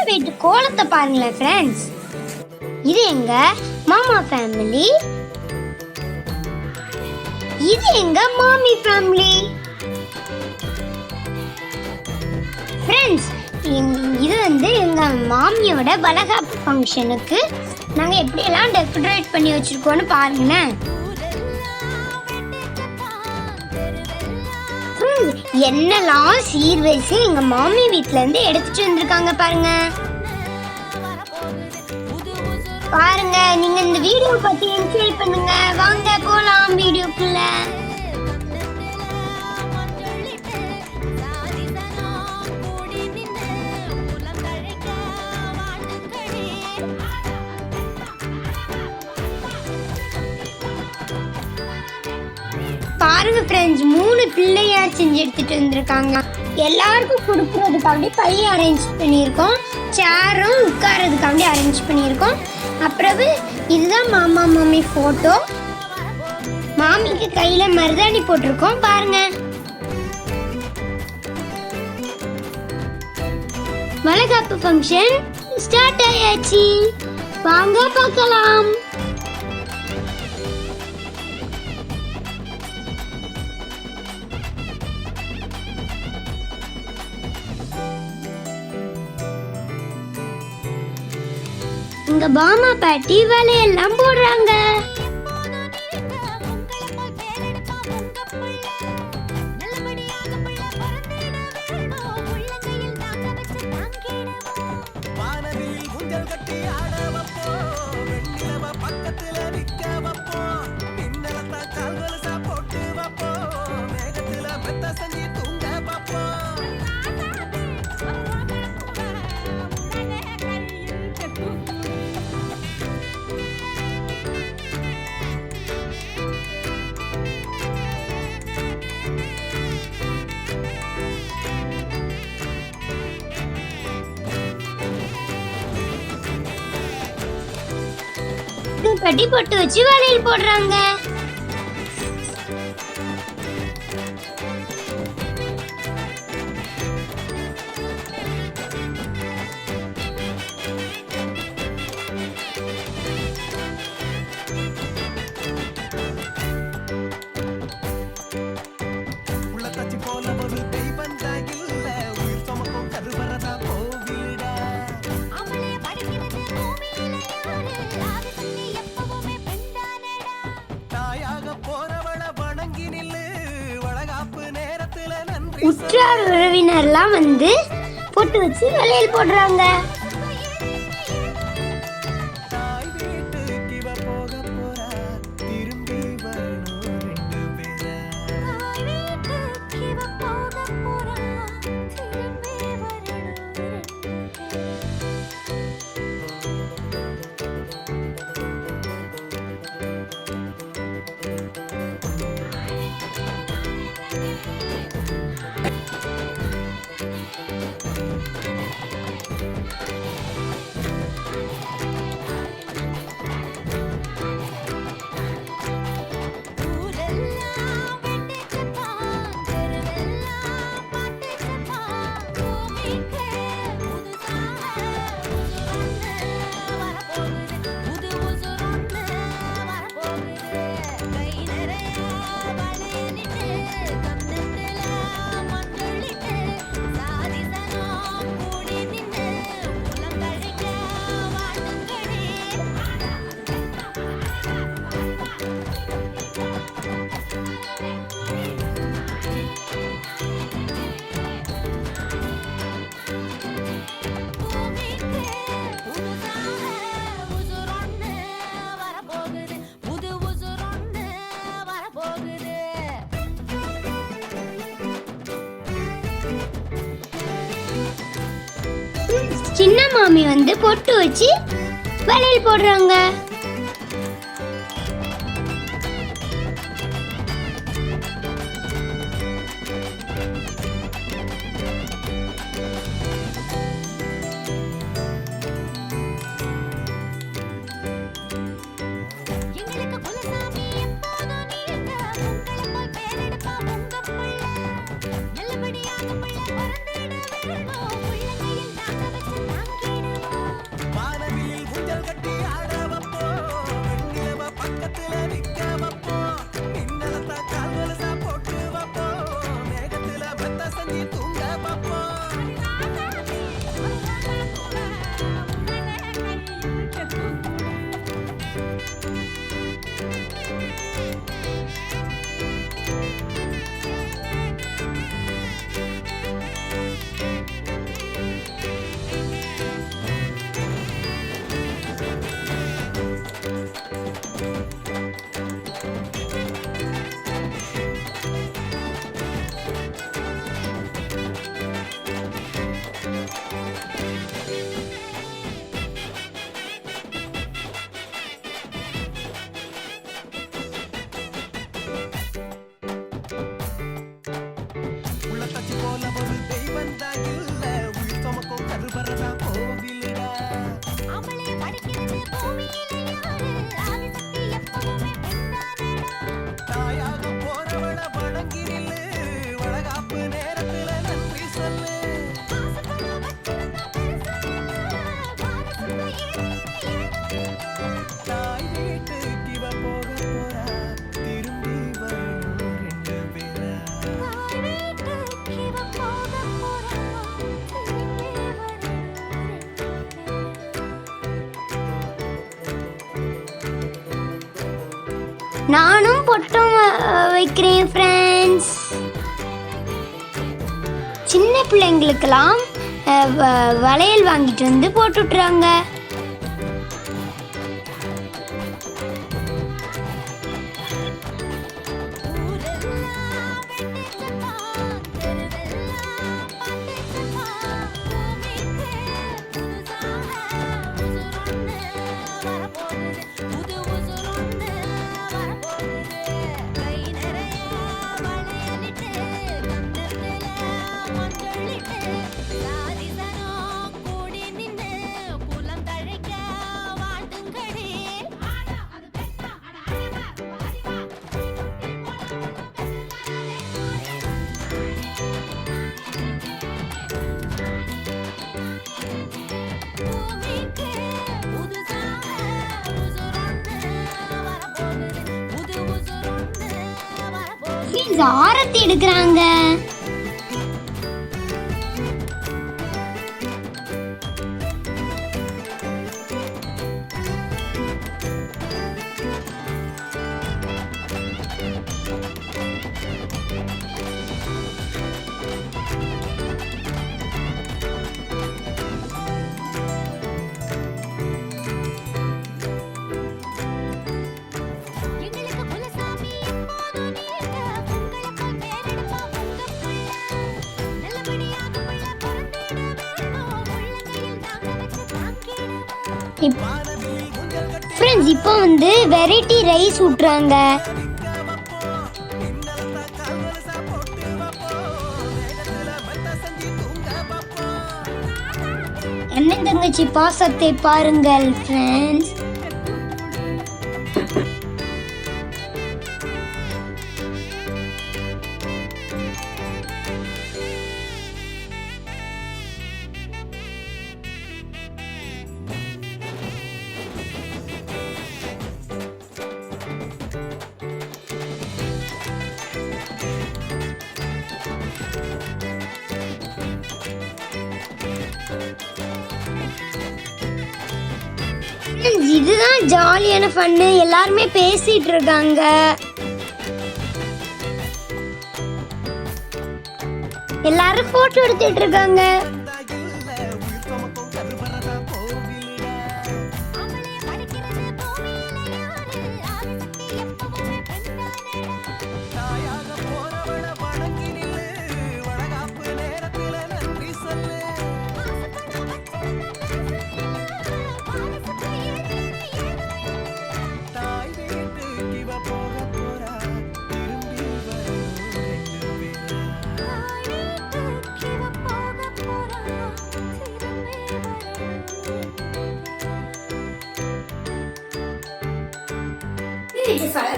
வீட்டு கோலத்தை பாருங்களேன் ஃப்ரெண்ட்ஸ். இது எங்க மாமா ஃபேமிலி, இது எங்க மாமி ஃபேமிலி. ஃப்ரெண்ட்ஸ், இது வந்து எங்க மாமியோட வளகாப்பு ஃபங்க்ஷனுக்கு நாங்க எப்படியெல்லாம் டெக்கரேட் பண்ணி வச்சிருக்கோம்னு பாருங்களேன். என்னெல்லாம் சீர்வரிசை எங்க மாமி வீட்ல இருந்து எடுத்துட்டு வந்திருக்காங்க பாருங்க. பாருங்க, நீங்க இந்த வீடியோ பத்தி என்ஜாய் பண்ணுங்க. வாங்க போலாம் வீடியோக்குள்ள. பாருங்க ஃப்ரெண்ட்ஸ், 3 பிள்ளையார் செஞ்சு எடுத்துட்டு வந்திருக்காங்க. எல்லாருக்கும் கொடுக்கறதுக்காண்டி பைய அரேஞ்ச் பண்ணியிருக்கோம், சேரும் உட்காரதுக்காண்டி அரேஞ்ச் பண்ணியிருக்கோம். அப்புறம் இதுதான் மாமா மாமி போட்டோ. மாமிக்கு கையில மருதாணி போட்டிருக்கோம் பாருங்க. வளகாப்பு ஃபங்க்ஷன் ஸ்டார்ட் ஆயாச்சு, வாங்க பார்க்கலாம். இங்க பாமா பாட்டி வலையெல்லாம் போடுறாங்க. பட்டி போட்டு வச்சு வளையல் போடுறாங்க. உற்றார் உறவினர்லாம் வந்து போட்டு வச்சு வளையல் போடுறாங்க. சின்ன மாமி வந்து பொட்டு வச்சு வளையல் போடுறாங்க. நானும் பொட்டும் வைக்கிறேன் ஃப்ரெண்ட்ஸ். சின்ன பிள்ளைங்களுக்கெல்லாம் வளையல் வாங்கிட்டு வந்து போட்டுட்றாங்க. ஆரத்தி எடுக்கிறாங்க. ஃப்ரெண்ட்ஸ், இப்போ வந்து வெரைட்டி ரைஸ் ஊட்டுறாங்க. அண்ணன் தங்கச்சி பாசத்தை பாருங்கள் ஃப்ரெண்ட்ஸ். இதுதான் ஜாலியான ஃபன்னு. எல்லாருமே பேசிட்டு இருக்காங்க. எல்லாரும் போட்டோ எடுத்துட்டு இருக்காங்க.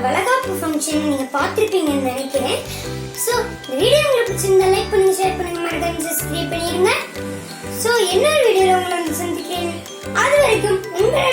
வளகாப்பு ஃபங்க்ஷன் நீங்க பார்த்திருப்பீங்கன்னு நினைக்கிறேன். ஸோ இந்த வீடியோ உங்களுக்கு பிடிச்சிருந்தா லைக் பண்ணுங்க, ஷேர் பண்ணுங்க, மறக்காம சப்ஸ்கிரைப் பண்ணிடுங்க. ஸோ இன்னொரு வீடியோவில் உங்களை வந்து சந்திக்கிறேன். அது வரைக்கும் உங்களை